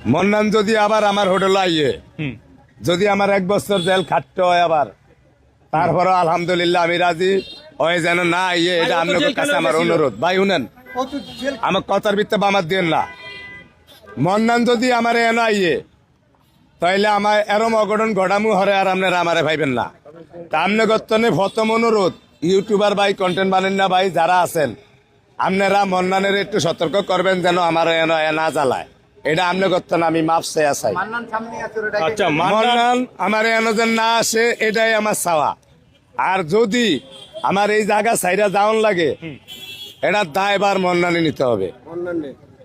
মন্নান যদি আবার আমার হোটেল আইয়ে যদি আমার 1 বছর জেল খাটতে হয় আবার তারপরে আলহামদুলিল্লাহ আমি রাজি ওই যেন না আইয়ে এটা আপনাদের কাছে আমার অনুরোধ ভাই শুনেন আমার কথার ভিত্তে বামার দিন না মন্নান যদি আমার এনে আইয়ে তাইলে আমার এরম অঘটন ঘটামু হরে আর আপনারা আমারে ভাইবেন না তা আমনে গত্তনে প্রথম অনুরোধ ইউটিউবার ভাই কন্টেন্ট বানেন না ভাই যারা আছেন আপনারা মন্নানের একটু সতর্ক করবেন যেন আমার এনে না জ্বালায় এটা আমনে গত্তন আমি মাপ চেয়ে চাই আচ্ছা মন্নান আমার এনে যেন না আসে এটাই আমার চাওয়া আর যদি আমার এই জায়গা সাইডা যাওয়ান লাগে এটা দায়বার মন্নানে নিতে হবে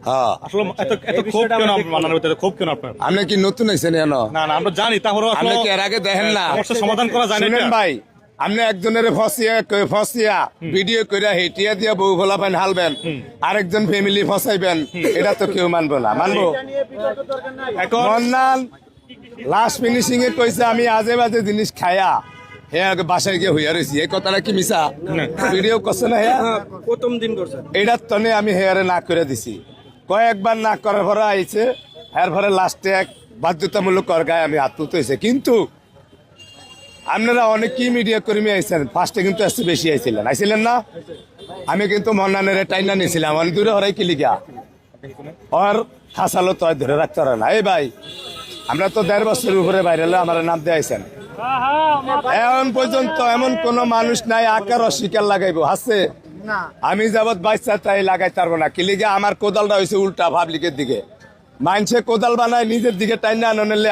হ্যাঁ আসলে এত ক্ষোভ কেন মান্নানের ভিতরে ক্ষোভ কেন আপনার? আপনি কি নতুন হয়েছেন এনো না না আমরা জানি তাহলে আপনি কি এর আগে দেখেন না সমস্যার সমাধান করা যায় না শুনেন এটা? ভাই আপনি একজনের ফসিয়া ভিডিও করে হেটিয়া দিয়া বউ ভোলা পান হালবেন আরেকজন ফ্যামিলি ফসাইবেন এটা তো কেউ মানবো না মানবো এখন মন্নান লাস্ট ফিনিশিং এ কইছে আমি আজে বাজে জিনিস খায়া হ্যাঁ বাসায় গিয়ে হইয়া রয়েছি এই কথাটা কি মিছা ভিডিও করছে না হ্যাঁ প্রথম দিন করছে এটার তনে আমি হেয়ারে না করে দিছি কয়েকবার না করার পরে আইছে এর পরে লাস্টে এক বাধ্যতামূলক গায়ে আমি হাত তুলতে হয়েছে কিন্তু আপনারা অনেকেই মিডিয়া কর্মী আইছেন ফার্স্টে কিন্তু আসতে বেশি আইছিলেন না আমি কিন্তু মন্নানের টাইনা নিয়েছিলাম অনেক দূরে হরাই কিলিগা ওর খাসালো তো আর ধরে রাখতে পারে না এই ভাই আমরা তো 1.5 বছরের উপরে বাইরে হলে আমার নাম দিয়ে আইছেন এখন পর্যন্ত এমন কোন মানুষ নাই আকার অস্বীকার লাগাইবো আছে আমি যাবত বাচ্চা তাই লাগাইতে পারবো না কিলিগা আমার কোদালটা হয়েছে উল্টা পাবলিকের দিকে মানুষে কোদাল বানায় নিজের দিকে টাইনা আনলে